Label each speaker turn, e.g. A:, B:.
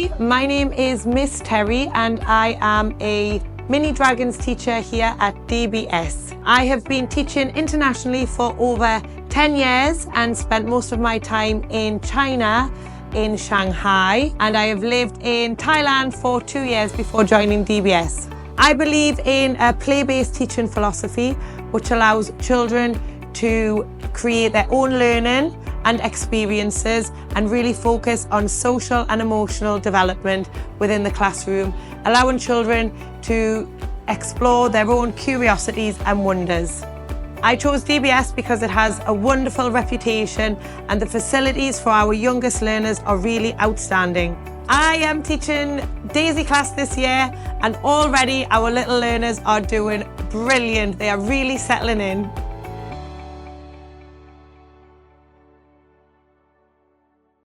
A: Hi, my name is Miss Terri and I am a Mini Dragons teacher here at DBS. I have been teaching internationally for over 10 years and spent most of my time in China, in Shanghai, and I have lived in Thailand for 2 years before joining DBS. I believe in a play-based teaching philosophy which allows children to create their own learning and experiences and really focus on social and emotional development within the classroom, allowing children to explore their own curiosities and wonders. I chose DBS because it has a wonderful reputation and the facilities for our youngest learners are really outstanding. I am teaching Daisy class this year and already our little learners are doing brilliant. They are really settling in.